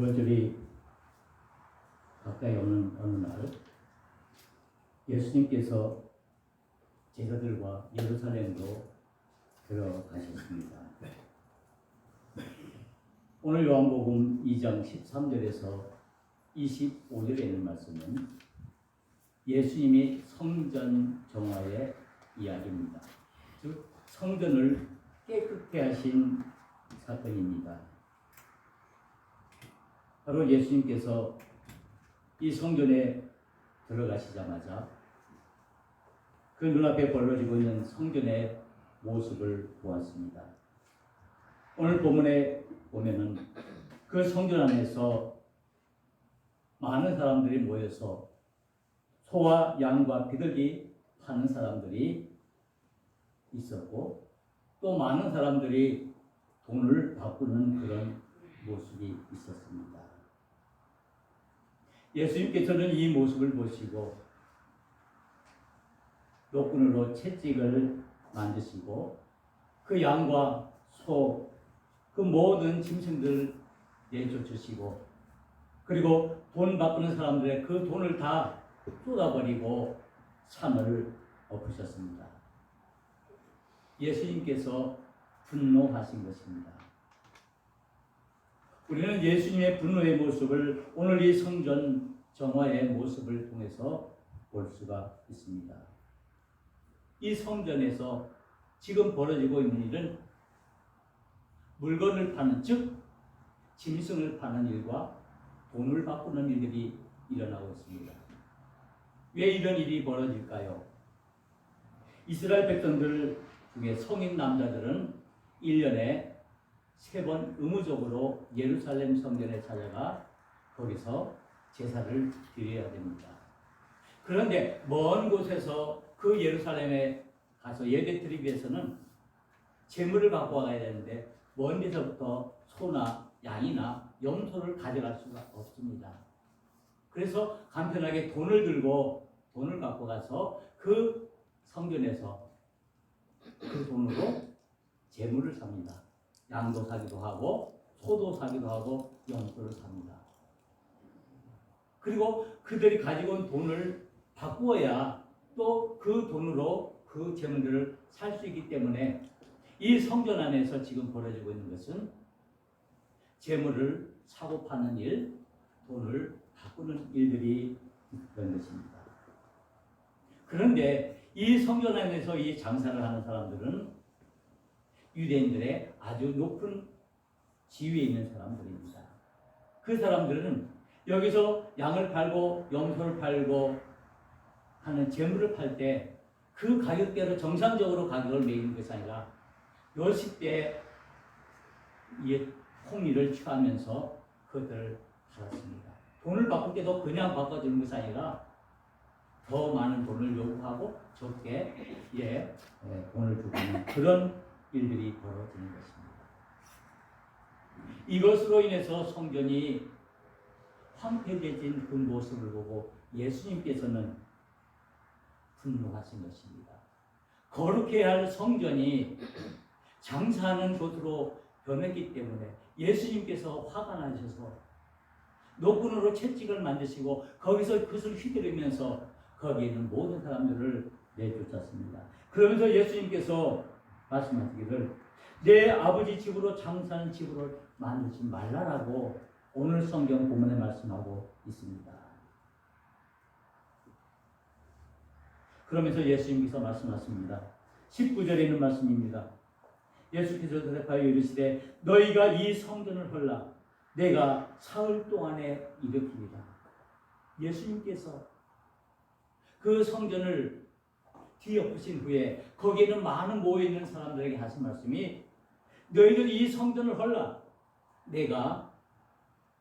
명절이 가까이 오는 어느 날 예수님께서 제자들과 예루살렘으로 들어가셨습니다. 오늘 요한복음 2장 13절에서 25절에 있는 말씀은 예수님이 성전 정화의 이야기입니다. 즉 성전을 깨끗게 하신 사건입니다. 바로 예수님께서 이 성전에 들어가시자마자 그 눈앞에 벌어지고 있는 성전의 모습을 보았습니다. 오늘 본문에 보면은 그 성전 안에서 많은 사람들이 모여서 소와 양과 비둘기 파는 사람들이 있었고 또 많은 사람들이 돈을 바꾸는 그런 모습이 있었습니다. 예수님께서는 이 모습을 보시고 노끈으로 채찍을 만드시고 그 양과 소, 그 모든 짐승들 내쫓으시고 그리고 돈 바꾸는 사람들의 그 돈을 다 쏟아버리고 산을 엎으셨습니다. 예수님께서 분노하신 것입니다. 우리는 예수님의 분노의 모습을 오늘 이 성전 정화의 모습을 통해서 볼 수가 있습니다. 이 성전에서 지금 벌어지고 있는 일은 물건을 파는, 즉 짐승을 파는 일과 돈을 바꾸는 일들이 일어나고 있습니다. 왜 이런 일이 벌어질까요? 이스라엘 백성들 중에 성인 남자들은 1년에 3번 의무적으로 예루살렘 성전에 찾아가 거기서 제사를 드려야 됩니다. 그런데 먼 곳에서 그 예루살렘에 가서 예배 드리기 위해서는 제물을 갖고 와야 되는데 먼 데서부터 소나 양이나 염소를 가져갈 수가 없습니다. 그래서 간편하게 돈을 갖고 가서 그 성전에서 그 돈으로 제물을 삽니다. 양도 사기도 하고 소도 사기도 하고 염소를 삽니다. 그리고 그들이 가지고 온 돈을 바꾸어야 또 그 돈으로 그 제물들을 살 수 있기 때문에 이 성전 안에서 지금 벌어지고 있는 것은 제물을 사고 파는 일, 돈을 바꾸는 일들이 있던 것입니다. 그런데 이 성전 안에서 이 장사를 하는 사람들은 유대인들의 아주 높은 지위에 있는 사람들입니다. 그 사람들은 여기서 양을 팔고 염소를 팔고 하는 재물을 팔 때 그 가격대로 정상적으로 가격을 매기는 것이 아니라 몇십 배의 홍리를 취하면서 그것들을 팔았습니다. 돈을 바꿀 때도 그냥 바꿔주는 것이 아니라 더 많은 돈을 요구하고 적게 돈을 주고 하는 그런 일들이 벌어지는 것입니다. 이것으로 인해서 성전이 황폐해진 그 모습을 보고 예수님께서는 분노하신 것입니다. 거룩해야 할 성전이 장사하는 곳으로 변했기 때문에 예수님께서 화가 나셔서 노끈으로 채찍을 만드시고 거기서 그것을 휘두르면서 거기에 있는 모든 사람들을 내쫓았습니다. 그러면서 예수님께서 말씀하시기를 내 아버지 집으로 장사하는 집으로 만들지 말라라고 오늘 성경 본문에 말씀하고 있습니다. 그러면서 예수님께서 말씀하십니다. 19절에 있는 말씀입니다. 예수께서 대답하여 이르시되 너희가 이 성전을 헐라 내가 사흘 동안에 일으키리라. 예수님께서 그 성전을 뒤엎으신 후에 거기에는 많은 모여있는 사람들에게 하신 말씀이 너희들 이 성전을 헐라 내가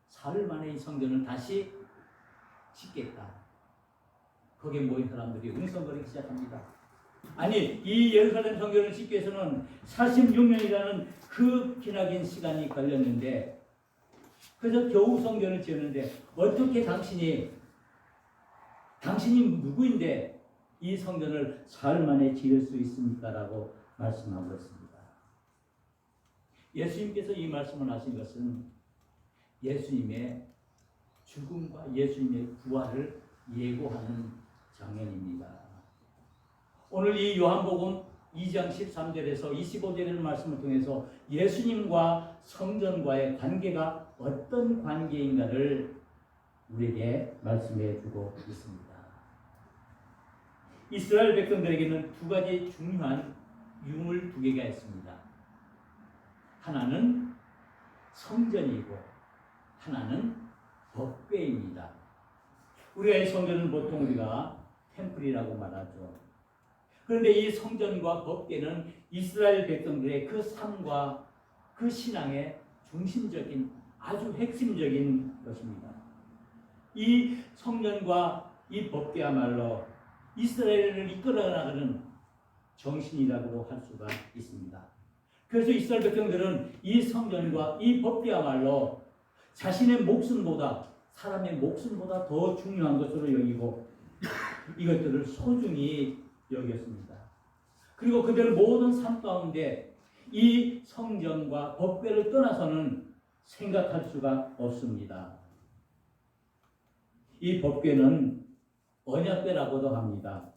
사흘 만에 이 성전을 다시 짓겠다. 거기에 모인 사람들이 웅성거리기 시작합니다. 아니 이 예루살렘 성전을 짓기 위해서는 46년이라는 그 기나긴 시간이 걸렸는데 그래서 겨우 성전을 지었는데 어떻게 당신이 누구인데 이 성전을 사흘 만에 지을 수 있습니까? 라고 말씀하고 있습니다. 예수님께서 이 말씀을 하신 것은 예수님의 죽음과 예수님의 부활을 예고하는 장면입니다. 오늘 이 요한복음 2장 13절에서 25절의 말씀을 통해서 예수님과 성전과의 관계가 어떤 관계인가를 우리에게 말씀해 주고 있습니다. 이스라엘 백성들에게는 두 가지 중요한 유물 두 개가 있습니다. 하나는 성전이고 하나는 법궤입니다. 우리가 이 성전은 보통 우리가 템플이라고 말하죠. 그런데 이 성전과 법궤는 이스라엘 백성들의 그 삶과 그 신앙의 중심적인 아주 핵심적인 것입니다. 이 성전과 이 법궤야말로 이스라엘을 이끌어나가는 정신이라고 할 수가 있습니다. 그래서 이스라엘 백성들은 이 성전과 이 법궤야말로 자신의 목숨보다 사람의 목숨보다 더 중요한 것으로 여기고 이것들을 소중히 여겼습니다. 그리고 그들의 모든 삶 가운데 이 성전과 법궤를 떠나서는 생각할 수가 없습니다. 이 법궤는 언약궤라고도 합니다.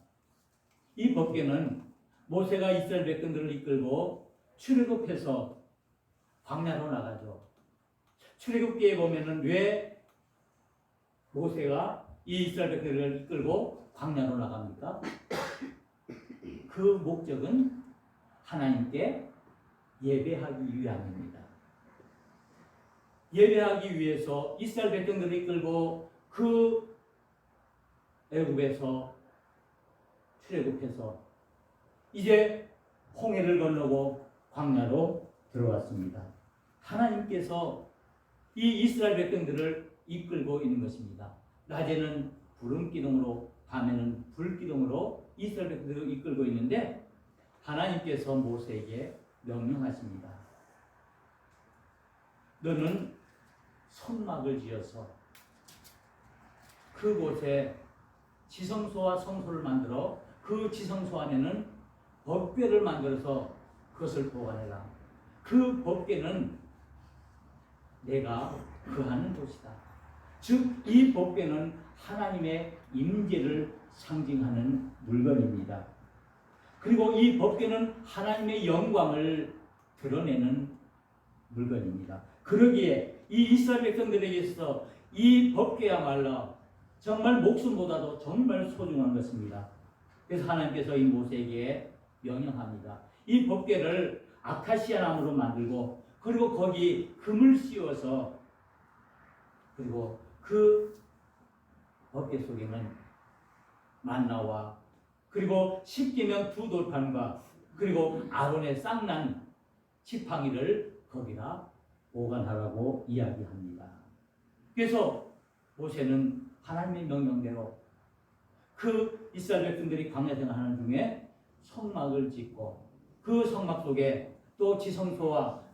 이 법궤는 모세가 이스라엘 백성들을 이끌고 출애굽해서 광야로 나가죠. 출애굽기에 보면은 왜 모세가 이 이스라엘 백성들을 이끌고 광야로 나갑니까? 그 목적은 하나님께 예배하기 위함입니다. 예배하기 위해서 이스라엘 백성들을 이끌고 그 애굽에서 출애굽해서 이제 홍해를 건너고 광야로 들어왔습니다. 하나님께서 이 이스라엘 백성들을 이끌고 있는 것입니다. 낮에는 구름 기둥으로 밤에는 불 기둥으로 이스라엘 백성들을 이끌고 있는데 하나님께서 모세에게 명령하십니다. 너는 성막을 지어서 그곳에 지성소와 성소를 만들어 그 지성소 안에는 법궤를 만들어서 그것을 보관해라. 그 법궤는 내가 거하는 곳이다. 즉 이 법궤는 하나님의 임재를 상징하는 물건입니다. 그리고 이 법궤는 하나님의 영광을 드러내는 물건입니다. 그러기에 이 이스라엘 백성들에게 있어서 이 법궤야말로 정말 목숨보다도 정말 소중한 것입니다. 그래서 하나님께서 이 모세에게 명령합니다. 이 법궤를 아카시아 나무로 만들고 그리고 거기 금을 씌워서 그리고 그 법궤 속에는 만나와 그리고 십계명 두 돌판과 그리고 아론의 쌍난 지팡이를 거기다 보관하라고 이야기합니다. 그래서 모세는 하나님의 명령대로 그 이스라엘 백성들이 광야 생활하는 중에 성막을 짓고 그 성막 속에 또 지성소와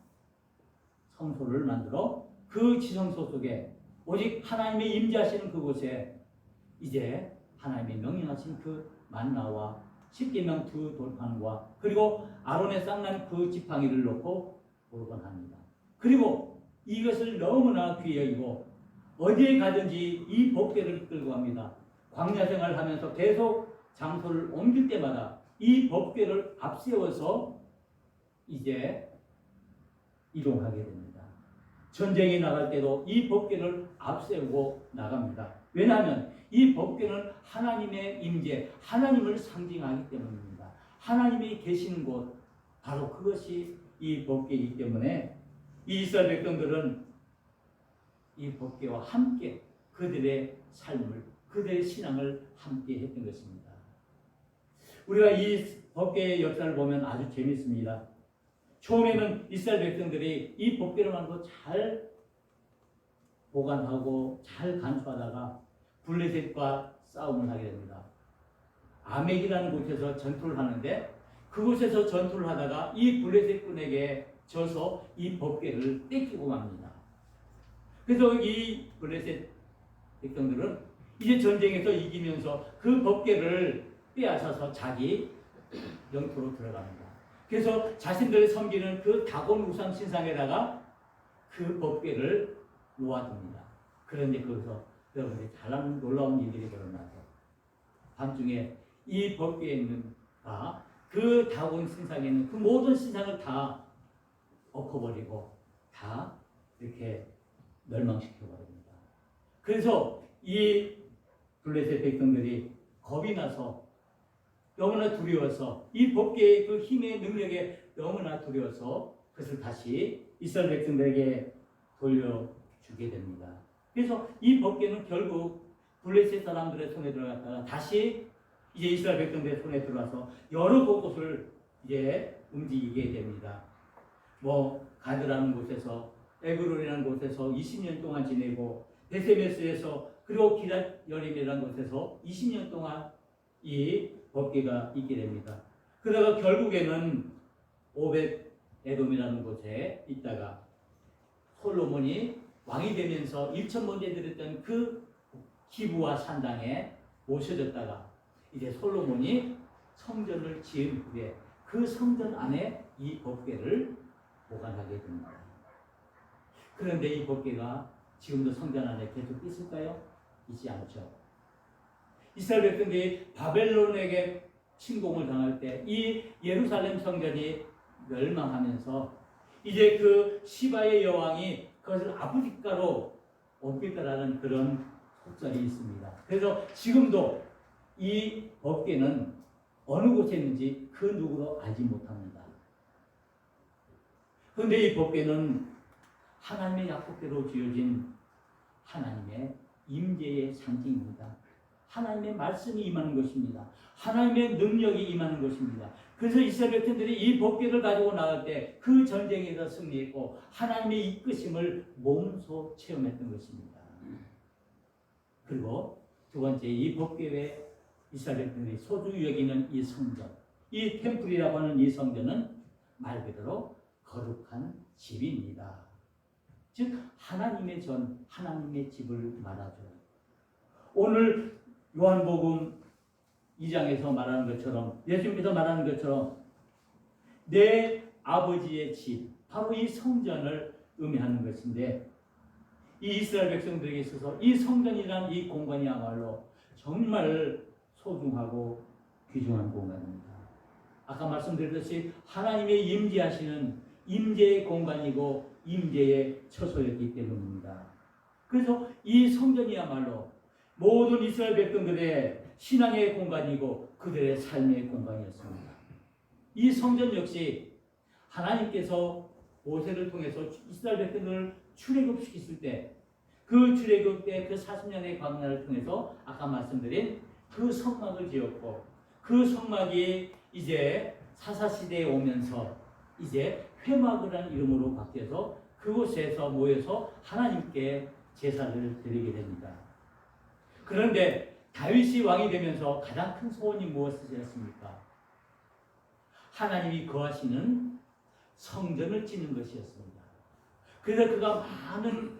성소를 만들어 그 지성소 속에 오직 하나님의 임재하시는 그곳에 이제 하나님의 명령하신 그 만나와 십계명 두 돌판과 그리고 아론의 쌍난 그 지팡이를 놓고 보관합니다. 그리고 이것을 너무나 귀히 여기고 어디에 가든지 이 법궤를 끌고 갑니다. 광야 생활을 하면서 계속 장소를 옮길 때마다 이 법궤를 앞세워서 이제 이동하게 됩니다. 전쟁에 나갈 때도 이 법궤를 앞세우고 나갑니다. 왜냐하면 이 법궤는 하나님의 임재, 하나님을 상징하기 때문입니다. 하나님이 계시는 곳, 바로 그것이 이 법궤이기 때문에 이 이스라엘 백성들은 이 법궤와 함께 그들의 삶을, 그들의 신앙을 함께 했던 것입니다. 우리가 이 법궤의 역사를 보면 아주 재밌습니다. 처음에는 이스라엘 백성들이 이 법궤를 만들고 잘 보관하고 잘 간수하다가 블레셋과 싸움을 하게 됩니다. 아멕이라는 곳에서 전투를 하는데 그곳에서 전투를 하다가 이 블레셋군에게 져서 이 법궤를 뺏기고 맙니다. 그래서 이 블레셋 백성들은 이제 전쟁에서 이기면서 그 법궤를 빼앗아서 자기 영토로 들어갑니다. 그래서 자신들이 섬기는 그 다곤 우상 신상에다가 그 법궤를 놓아줍니다. 그런데 거기서 여러분들이 잘하는 놀라운 일들이 일어나서 밤중에 이 법궤에 있는 그 다곤 신상에 있는 그 모든 신상을 다 엎어버리고 다 이렇게 멸망시켜버립니다. 그래서 이 블레셋 백성들이 겁이 나서 너무나 두려워서 이 법궤의 그 힘의 능력에 너무나 두려워서 그것을 다시 이스라엘 백성들에게 돌려주게 됩니다. 그래서 이 법궤는 결국 블레셋 사람들의 손에 들어갔다가 다시 이제 이스라엘 백성들의 손에 들어와서 여러 곳을 이제 움직이게 됩니다. 뭐 가드라는 곳에서 에그론이라는 곳에서 20년 동안 지내고 베세메스에서 그리고 기럇여림이라는 곳에서 20년 동안 이 법궤가 있게 됩니다. 그러다가 결국에는 오벳 에돔이라는 곳에 있다가 솔로몬이 왕이 되면서 1,000번째 드렸던 그 기부와 산당에 모셔졌다가 이제 솔로몬이 성전을 지은 후에 그 성전 안에 이 법궤를 보관하게 됩니다. 그런데 이 법궤가 지금도 성전 안에 계속 있을까요? 있지 않죠. 이스라엘 백성들이 바벨론에게 침공을 당할 때 이 예루살렘 성전이 멸망하면서 이제 그 시바의 여왕이 그것을 아프리카로 옮길 거라는 그런 속설이 있습니다. 그래서 지금도 이 법궤는 어느 곳에 있는지 그 누구도 알지 못합니다. 그런데 이 법궤는 하나님의 약속대로 지어진 하나님의 임재의 상징입니다. 하나님의 말씀이 임하는 것입니다. 하나님의 능력이 임하는 것입니다. 그래서 이스라엘 백성들이 이 법궤를 가지고 나갈 때 그 전쟁에서 승리했고 하나님의 이끄심을 몸소 체험했던 것입니다. 그리고 두 번째, 이 법궤에 이스라엘 백성들이 소중히 여기는 이 성전, 이 템플이라고 하는 이 성전은 말 그대로 거룩한 집입니다. 즉 하나님의 전, 하나님의 집을 말하죠. 오늘 요한복음 2장에서 말하는 것처럼, 예수님께서 말하는 것처럼 내 아버지의 집, 바로 이 성전을 의미하는 것인데, 이 이스라엘 백성들에게 있어서 이 성전이란 이 공간이야말로 정말 소중하고 귀중한 공간입니다. 아까 말씀드렸듯이 하나님의 임재하시는 임재의 공간이고 임재의 처소였기 때문입니다. 그래서 이 성전이야말로 모든 이스라엘 백성들의 신앙의 공간이고 그들의 삶의 공간이었습니다. 이 성전 역시 하나님께서 모세를 통해서 이스라엘 백성들을 출애굽시켰을 때 그 출애굽 때 그 40년의 광야를 통해서 아까 말씀드린 그 성막을 지었고 그 성막이 이제 사사시대에 오면서 이제 회막이라는 이름으로 바뀌어서 그곳에서 모여서 하나님께 제사를 드리게 됩니다. 그런데 다윗이 왕이 되면서 가장 큰 소원이 무엇이었습니까? 하나님이 거하시는 성전을 짓는 것이었습니다. 그래서 그가 많은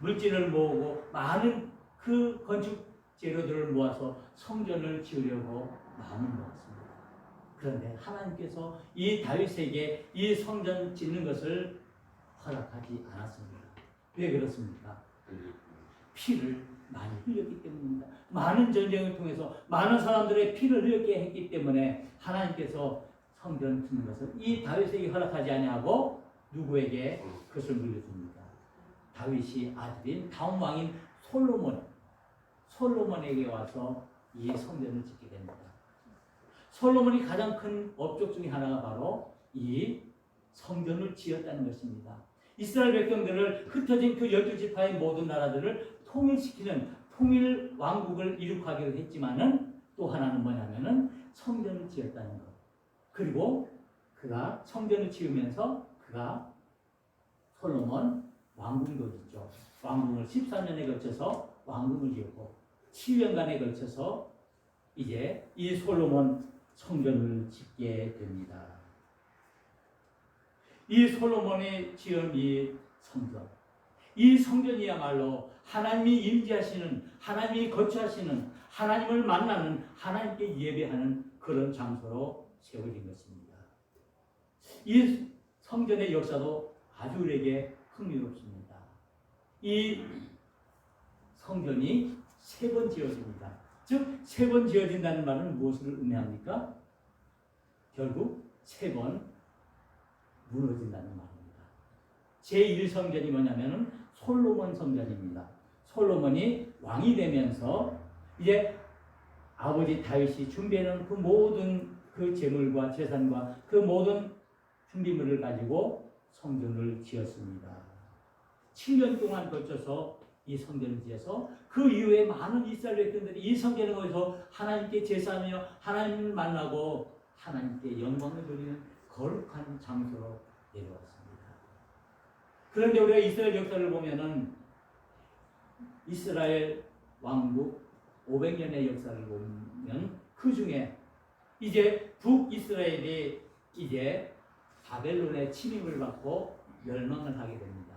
물질을 모으고 많은 그 건축 재료들을 모아서 성전을 지으려고 마음을 먹었습니다. 그런데 하나님께서 이 다윗에게 이 성전 짓는 것을 허락하지 않았습니다. 왜 그렇습니까? 피를 많이 흘렸기 때문입니다. 많은 전쟁을 통해서 많은 사람들의 피를 흘렸게 했기 때문에 하나님께서 성전 짓는 것을 이 다윗에게 허락하지 아니하고 누구에게 그것을 물려줍니다. 다윗이 아들인 다음 왕인 솔로몬에게 와서 이 성전을 짓게 됩니다. 솔로몬이 가장 큰 업적 중에 하나가 바로 이 성전을 지었다는 것입니다. 이스라엘 백성들을 흩어진 그 12지파의 모든 나라들을 통일시키는 통일 왕국을 이룩하기로 했지만은 또 하나는 뭐냐면은 성전을 지었다는 것. 그리고 그가 성전을 지으면서 그가 솔로몬 왕궁도 짓죠. 왕궁을 13년에 걸쳐서 왕궁을 지었고 7년간에 걸쳐서 이제 이 솔로몬 성전을 짓게 됩니다. 이 솔로몬이 지은 이 성전, 이 성전이야말로 하나님이 임재하시는, 하나님이 거처하시는, 하나님을 만나는, 하나님께 예배하는 그런 장소로 세워진 것입니다. 이 성전의 역사도 아주 우리에게 흥미롭습니다. 이 성전이 세 번 지어집니다. 즉, 세 번 지어진다는 말은 무엇을 의미합니까? 결국 세 번 무너진다는 말입니다. 제1성전이 뭐냐면은 솔로몬 성전입니다. 솔로몬이 왕이 되면서 이제 아버지 다윗이 준비해놓은 그 모든 그 재물과 재산과 그 모든 준비물을 가지고 성전을 지었습니다. 7년 동안 걸쳐서 이 성전을 지어서 그 이후에 많은 이스라엘 백성들이 이 성전을 거기서 하나님께 제사하며 하나님을 만나고 하나님께 영광을 돌리는 거룩한 장소로 내려왔습니다. 그런데 우리가 이스라엘 역사를 보면은 이스라엘 왕국 500년의 역사를 보면 그 중에 이제 북이스라엘이 이제 바벨론의 침입을 받고 멸망을 하게 됩니다.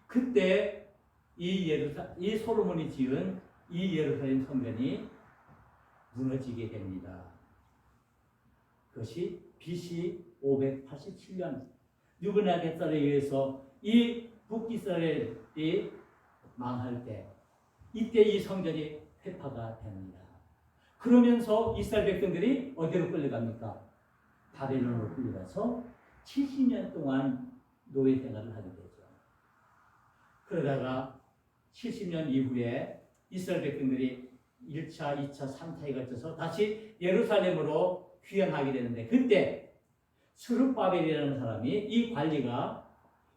그때 이 솔로몬이 지은 이 예루살렘 성전이 무너지게 됩니다. 그것이 BC 587년 느부갓네살에 의해서 이 북이스라엘이 망할 때 이때 이 성전이 회파가 됩니다. 그러면서 이스라엘 백성들이 어디로 끌려갑니까? 바벨론으로 끌려가서 70년 동안 노예 생활을 하게 되죠. 그러다가 70년 이후에 이스라엘 백성들이 1차, 2차, 3차에 거쳐서 다시 예루살렘으로 귀환하게 되는데 그때 스룹바벨이라는 사람이 이 관리가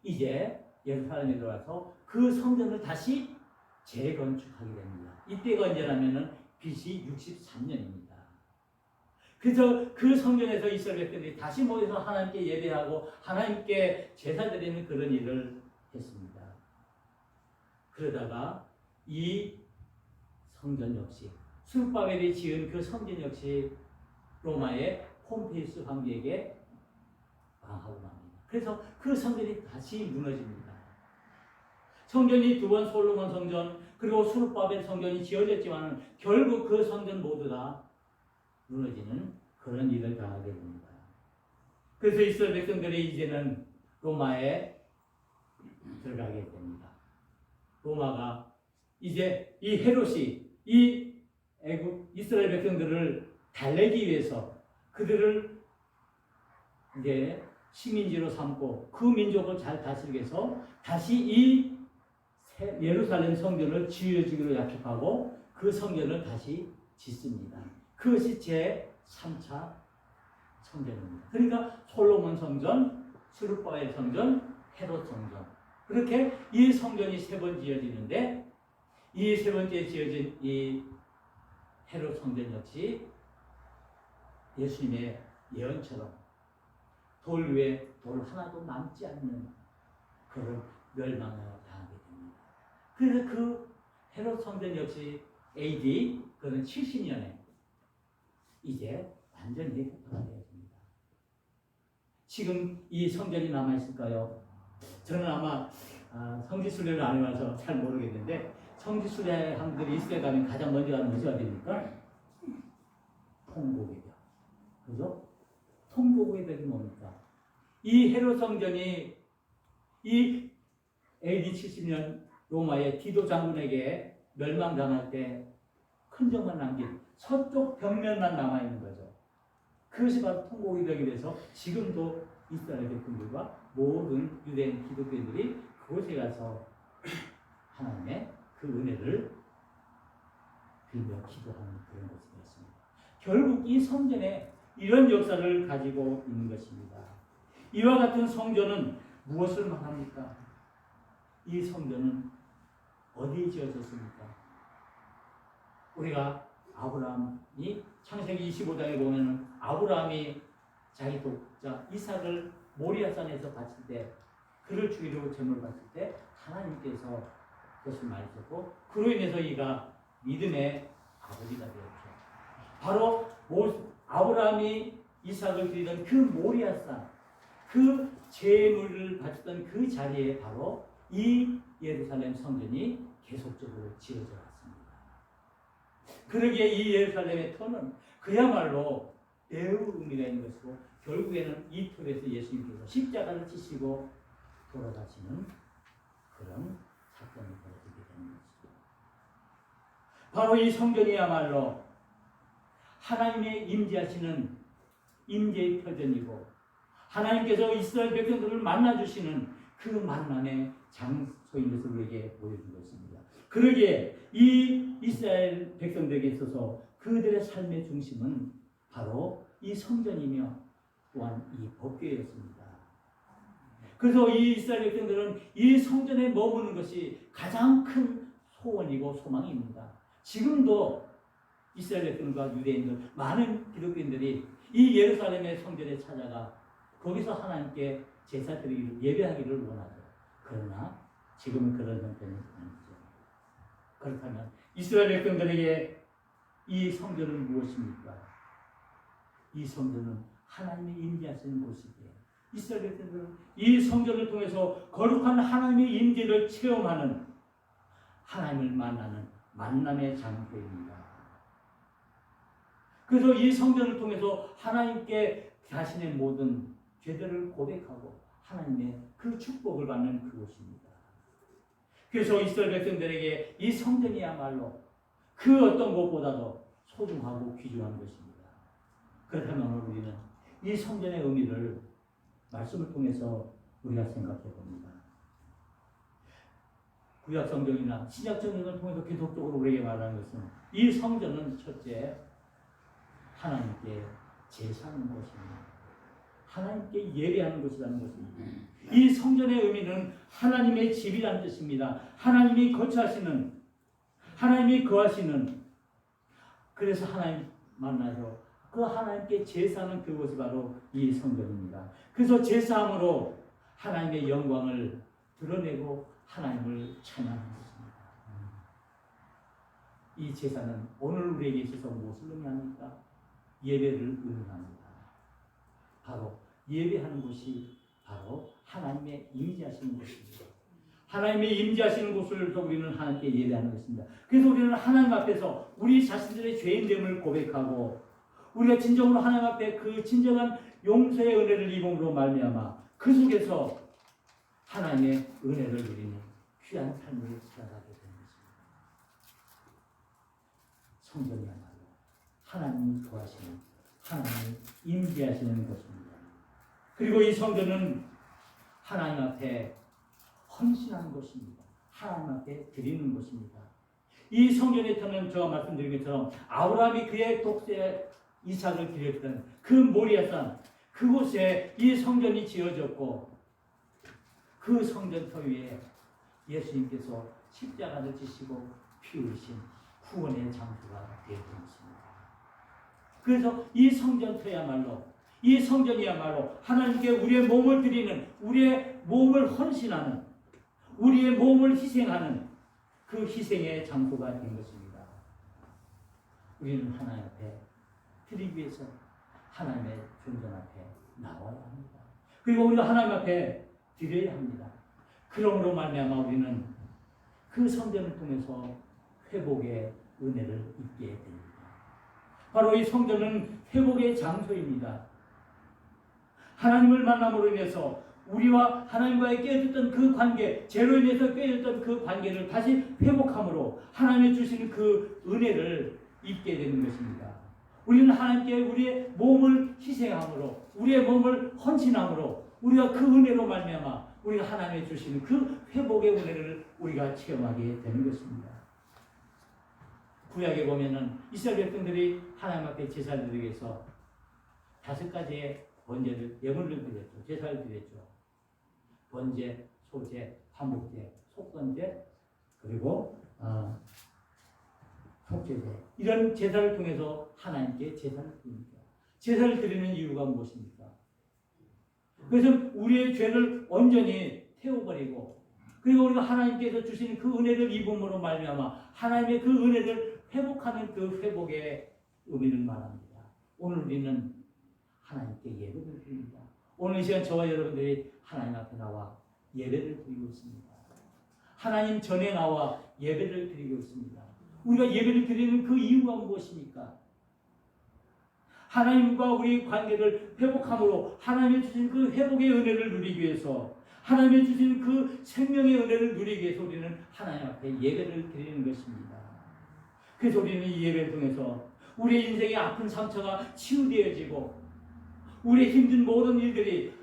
이제 예루살렘에 들어와서 그 성전을 다시 재건축하게 됩니다. 이때가 언제냐면은 BC 63년입니다. 그래서 그 성전에서 이스라엘 백성들이 다시 모여서 하나님께 예배하고 하나님께 제사 드리는 그런 일을 했습니다. 그러다가 이 성전 역시 스룹바벨이 지은 그 성전 역시 로마의 폼페이우스 황제에게 망하고 맙니다. 그래서 그 성전이 다시 무너집니다. 성전이 두 번 솔로몬 성전 그리고 스룹바벨 성전이 지어졌지만 결국 그 성전 모두 다 무너지는 그런 일을 당하게 됩니다. 그래서 이스라엘 백성들이 이제는 로마에 들어가게 됩니다. 로마가 이제 이 헤롯이 이 이스라엘 백성들을 달래기 위해서 그들을 이제 식민지로 삼고 그 민족을 잘 다스리기 위해서 다시 이 예루살렘 성전을 지어주기로 약속하고 그 성전을 다시 짓습니다. 그것이 제 3차 성전입니다. 그러니까 솔로몬 성전, 스룹바벨 성전, 헤롯 성전 그렇게 이 성전이 세 번 지어지는데 이 세 번째 지어진 이 헤롯 성전 역시 예수님의 예언처럼 돌 위에 돌 하나도 남지 않는 그런 멸망을 당하게 됩니다. 그래서 그 헤롯 성전 역시 AD 그는 70년에 이제 완전히 회파가 되었습니다. 지금 이 성전이 남아있을까요? 저는 아마 성지순례를 안 해봐서 잘 모르겠는데 성지순례함들이 이스라엘 가면 가장 먼저 가는 곳이 어디입니까? 통곡의 벽. 그죠? 통곡의 벽이 뭡니까? 이 헤롯 성전이 이 AD 70년 로마의 디도 장군에게 멸망당할 때 큰 점만 남긴 서쪽 벽면만 남아있는 거죠. 그것이 바로 통곡의 벽이 돼서 지금도 이스라엘 백성들과 모든 유대인 기독교인들이 그곳에 가서 하나님의 그 은혜를 빌며 기도하는 그런 곳이 되었습니다. 결국 이 성전에 이런 역사를 가지고 있는 것입니다. 이와 같은 성전은 무엇을 말합니까? 이 성전은 어디에 지어졌습니까? 우리가 아브라함이 창세기 25장에 보면 아브라함이 자기 독자 이삭을 모리아산에서 바칠 때 그를 죽이려고 제물을 바칠 때 하나님께서 그것을 말했었고 그로 인해서 이가 믿음의 아버지가 되었죠. 바로 아브라함이 이삭을 드리던 그 모리아산 그 제물을 바쳤던 그 자리에 바로 이 예루살렘 성전이 계속적으로 지어져 왔습니다. 그러기에 이 예루살렘의 터는 그야말로 매우 의미가 있는 것이고 결국에는 이 터에서 예수님께서 십자가를 지시고 돌아가시는 그런 사건이 벌어지게 되는 것이죠. 바로 이 성전이야말로 하나님의 임재하시는 임재의 표전이고 하나님께서 이스라엘 백성들을 만나주시는 그 만남의 장소인 것을 우리에게 보여준 것입니다. 그러기에 이 이스라엘 백성들에게 있어서 그들의 삶의 중심은 바로 이 성전이며 또한 이 법궤였습니다. 그래서 이 이스라엘 백성들은 이 성전에 머무는 것이 가장 큰 소원이고 소망입니다. 지금도 이스라엘 백성과 유대인들, 많은 기독교인들이 이 예루살렘의 성전에 찾아가 거기서 하나님께 제사 드리기를 예배하기를 원하죠. 그러나 지금은 그런 형편이 아니죠. 그렇다면 이스라엘 백성들에게 이 성전은 무엇입니까? 이 성전은 하나님의 임재하시는 곳이기에 이스라엘 백성들은 이 성전을 통해서 거룩한 하나님의 임재를 체험하는 하나님을 만나는 만남의 장소입니다. 그래서 이 성전을 통해서 하나님께 자신의 모든 죄들을 고백하고 하나님의 그 축복을 받는 그곳입니다. 그래서 이스라엘 백성들에게 이 성전이야말로 그 어떤 것보다도 소중하고 귀중한 것입니다. 그렇다면 오늘 우리는 이 성전의 의미를 말씀을 통해서 우리가 생각해 봅니다. 구약 성경이나 신약 성경을 통해서 계속적으로 우리에게 말하는 것은 이 성전은 첫째 하나님께 제사하는 것입니다. 하나님께 예배하는 것이라는 것입니다. 이 성전의 의미는 하나님의 집이라는 뜻입니다. 하나님이 거처하시는, 하나님이 거하시는, 그래서 하나님 만나서 그 하나님께 제사하는 그곳이 바로 이 성전입니다. 그래서 제사함으로 하나님의 영광을 드러내고 하나님을 찬양하는 것입니다. 이 제사는 오늘 우리에게 있어서 무엇을 의미합니까? 예배를 의미합니다. 바로 예배하는 곳이 바로 하나님의 임재하시는 곳입니다. 하나님의 임재하시는 곳을 우리는 하나님께 예배하는 것입니다. 그래서 우리는 하나님 앞에서 우리 자신들의 죄인됨을 고백하고 우리가 진정으로 하나님 앞에 그 진정한 용서의 은혜를 입음으로 말미암아 그 속에서 하나님의 은혜를 누리는 귀한 삶을 살아가게 되는 것입니다. 성전이야말로 하나님이 거하시는, 하나님이 임재하시는 것입니다. 그리고 이 성전은 하나님 앞에 헌신하는 곳입니다. 하나님 앞에 드리는 곳입니다. 이 성전에서는 제가 말씀드린 것처럼 아브라함이 그의 독세 이삭을 드렸던 그 모리아산 그곳에 이 성전이 지어졌고 그 성전터 위에 예수님께서 십자가를 지시고 피 흘리신 구원의 장소가 되었던 것입니다. 그래서 이 성전터야말로 이 성전이야말로 하나님께 우리의 몸을 드리는, 우리의 몸을 헌신하는, 우리의 몸을 희생하는 그 희생의 장소가 된 것입니다. 우리는 하나님 앞에 드리기 위해서 하나님의 존전 앞에 나와야 합니다. 그리고 우리가 하나님 앞에 드려야 합니다. 그러므로 말미암아 우리는 그 성전을 통해서 회복의 은혜를 입게 됩니다. 바로 이 성전은 회복의 장소입니다. 하나님을 만남으로 인해서 우리와 하나님과의 깨졌던 그 관계, 죄로 인해서 깨졌던 그 관계를 다시 회복함으로 하나님이 주시는 그 은혜를 입게 되는 것입니다. 우리는 하나님께 우리의 몸을 희생함으로, 우리의 몸을 헌신함으로 우리가 그 은혜로 말미암아 우리가 하나님이 주시는 그 회복의 은혜를 우리가 체험하게 되는 것입니다. 구약에 보면은 이스라엘 백성들이 하나님 앞에 제사를 드리기 위해서 5가지의 번제를, 예물을 드렸죠. 제사를 드렸죠. 번제, 소제, 화목제, 속건제, 그리고 속죄제. 이런 제사를 통해서 하나님께 제사를 드립니다. 제사를 드리는 이유가 무엇입니까? 그래서 우리의 죄를 온전히 태워버리고 그리고 우리가 하나님께서 주시는 그 은혜를 입음으로 말미암아 하나님의 그 은혜를 회복하는 그 회복의 의미를 말합니다. 오늘 우리는 하나님께 예배를 드립니다. 오늘 이 시간 저와 여러분들이 하나님 앞에 나와 예배를 드리고 있습니다. 하나님 전에 나와 예배를 드리고 있습니다. 우리가 예배를 드리는 그 이유가 무엇입니까? 하나님과 우리 관계를 회복함으로 하나님이 주신 그 회복의 은혜를 누리기 위해서 하나님의 주신 그 생명의 은혜를 누리기 위해서 우리는 하나님 앞에 예배를 드리는 것입니다. 그래서 우리는 이 예배를 통해서 우리의 인생의 아픈 상처가 치유되어지고 우리의 힘든 모든 일들이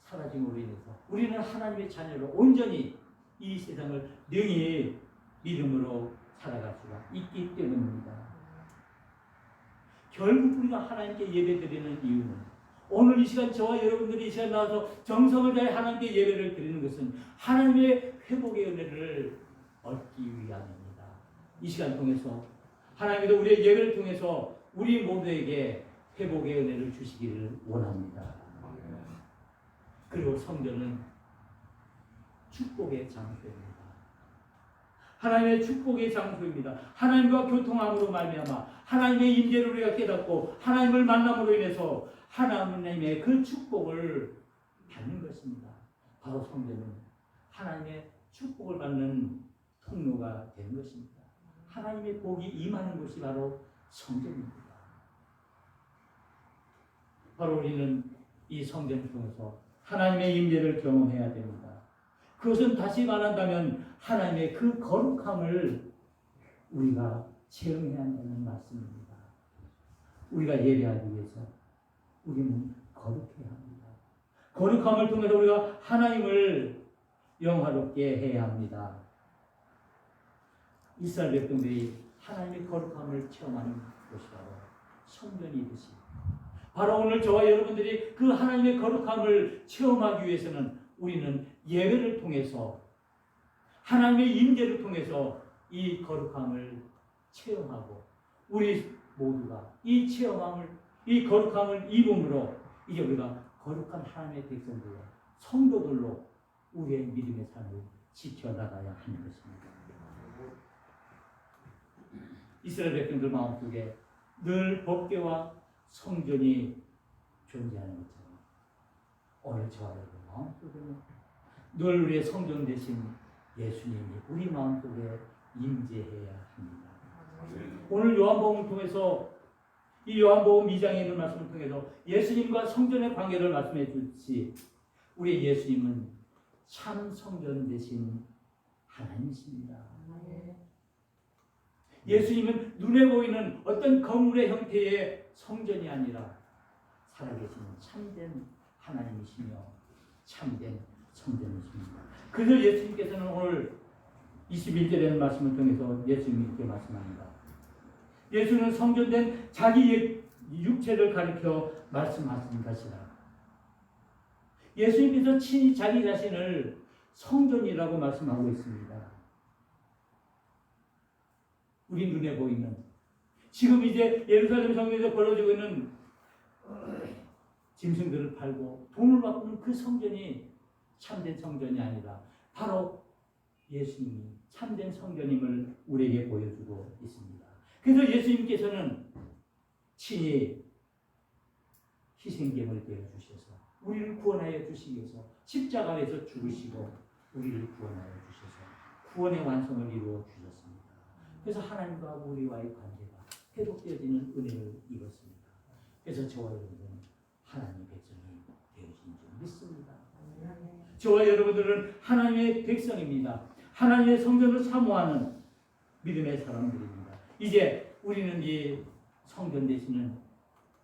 사라짐으로 인해서 우리는 하나님의 자녀로 온전히 이 세상을 능히 믿음으로 살아갈 수가 있기 때문입니다. 결국 우리가 하나님께 예배드리는 이유는 오늘 이 시간 저와 여러분들이 이 시간 나와서 정성을 다해 하나님께 예배를 드리는 것은 하나님의 회복의 은혜를 얻기 위함입니다. 이 시간 통해서 하나님께서 우리의 예배를 통해서 우리 모두에게 회복의 은혜를 주시기를 원합니다. 그리고 성전은 축복의 장소입니다. 하나님의 축복의 장소입니다. 하나님과 교통함으로 말미암아 하나님의 임재를 우리가 깨닫고 하나님을 만남으로 인해서 하나님의 그 축복을 받는 것입니다. 바로 성전은 하나님의 축복을 받는 통로가 되는 것입니다. 하나님의 복이 임하는 곳이 바로 성전입니다. 바로 우리는 이 성전을 통해서 하나님의 임재를 경험해야 됩니다. 그것은 다시 말한다면 하나님의 그 거룩함을 우리가 체험해야 한다는 말씀입니다. 우리가 예배하기 위해서 우리는 거룩해야 합니다. 거룩함을 통해서 우리가 하나님을 영화롭게 해야 합니다. 이스라엘 백성들이 하나님의 거룩함을 체험하는 것이 바로 성전이듯이 바로 오늘 저와 여러분들이 그 하나님의 거룩함을 체험하기 위해서는 우리는 예배를 통해서 하나님의 임재를 통해서 이 거룩함을 체험하고 우리 모두가 이 체험함을 이 거룩함을 입음으로 이제 우리가 거룩한 하나님의 백성들로 성도들로 우리의 믿음의 삶을 지켜나가야 하는 것입니다. 이스라엘 백성들 마음속에 늘 법궤와 성전이 존재하는 것처럼 오늘 저와 여러분 마음속에는 늘 우리의 성전 되신 예수님이 우리 마음속에 임재해야 합니다. 오늘 요한복음을 통해서 이 요한복음 2장에 있는 말씀을 통해서 예수님과 성전의 관계를 말씀해 주시 우리 예수님은 참 성전 되신 하나님이십니다. 예수님은 눈에 보이는 어떤 건물의 형태의 성전이 아니라 살아계신 참된 하나님이시며 참된 성전이십니다. 그래서 예수님께서는 오늘 21절의 말씀을 통해서 예수님이 이렇게 말씀합니다. 예수는 성전된 자기 육체를 가리켜 말씀하신 것이라. 예수님께서 친히 자기 자신을 성전이라고 말씀하고 있습니다. 우리 눈에 보이는 지금 이제 예루살렘 성전에서 벌어지고 있는 짐승들을 팔고 돈을 바꾸는 그 성전이 참된 성전이 아니라 바로 예수님이 참된 성전임을 우리에게 보여주고 있습니다. 그래서 예수님께서는 친히 희생제물을 되어주셔서 우리를 구원하여 주시기 위해서 십자가에서 죽으시고 우리를 구원하여 주셔서 구원의 완성을 이루어 주셨습니다. 그래서 하나님과 우리와의 관계가 회복되어지는 은혜를 입었습니다. 그래서 저와 여러분들은 하나님의 백성이 되어진 줄 믿습니다. 저와 여러분들은 하나님의 백성입니다. 하나님의 성전을 사모하는 믿음의 사람들입니다. 이제 우리는 이 성전 되시는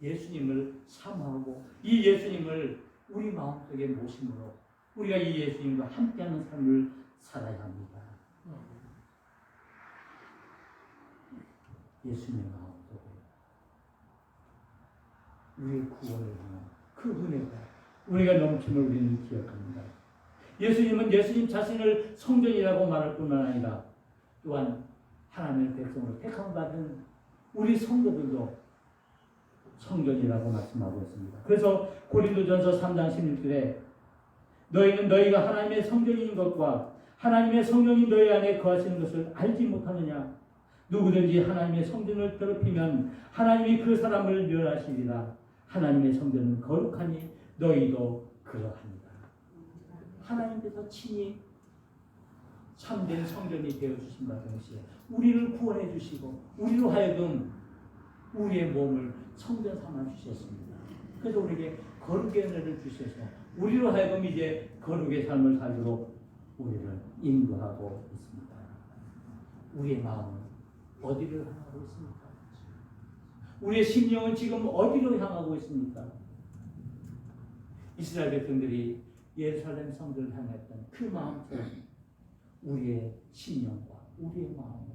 예수님을 사모하고 이 예수님을 우리 마음속에 모심으로 우리가 이 예수님과 함께하는 삶을 살아야 합니다. 예수님 마음속에 우리의 구원을 위한 그 은혜가 우리가 넘침을 우리는 기억합니다. 예수님은 예수님 자신을 성전이라고 말할 뿐만 아니라 또한 하나님의 백성으로 택함받은 우리 성도들도 성전이라고 말씀하고 있습니다. 그래서 고린도전서 3장 16절에 너희는 너희가 하나님의 성전인 것과 하나님의 성령이 너희 안에 거하시는 것을 알지 못하느냐. 누구든지 하나님의 성전을 더럽히면 하나님이 그 사람을 멸하시리라. 하나님의 성전은 거룩하니 너희도 그러합니다. 하나님께서 친히 참된 성전이 되어주신과 동시에 우리를 구원해 주시고 우리로 하여금 우리의 몸을 성전 삼아 주셨습니다. 그래서 우리에게 거룩의 은혜를 주셔서 우리로 하여금 이제 거룩의 삶을 살도록 우리를 인도하고 있습니다. 우리의 마음은 어디를 향하고 있습니까? 우리의 심령은 지금 어디로 향하고 있습니까? 이스라엘 백성들이 예루살렘 성전을 향했던 그 마음처럼 우리의 심령과 우리의 마음,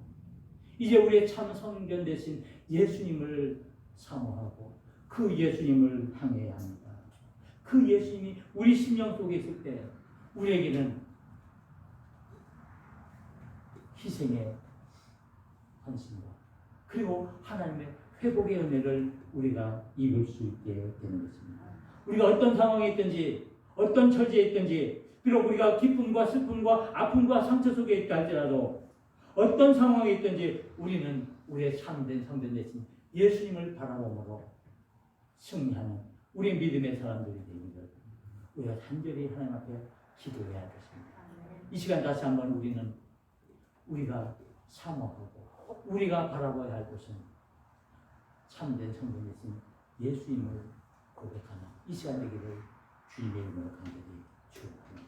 이제 우리의 참 성전 대신 예수님을 사모하고 그 예수님을 향해야 합니다. 그 예수님이 우리 심령 속에 있을 때 우리에게는 희생의 헌신과 그리고 하나님의 회복의 은혜를 우리가 입을 수 있게 되는 것입니다. 우리가 어떤 상황에 있든지 어떤 처지에 있든지 비록 우리가 기쁨과 슬픔과 아픔과 상처 속에 있다 할지라도 어떤 상황에 있든지 우리는 우리의 참된 성전 대신 예수님을 바라보므로 승리하는 우리 믿음의 사람들이 되기를 우리가 간절히 하나님 앞에 기도해야 할 것입니다. 이 시간 다시 한번 우리는 우리가 사모하고 우리가 바라봐야 할 것은 참된 성전 대신 예수님을 고백하는 이 시간 되기를 주님의 이름으로 간절히 축원합니다.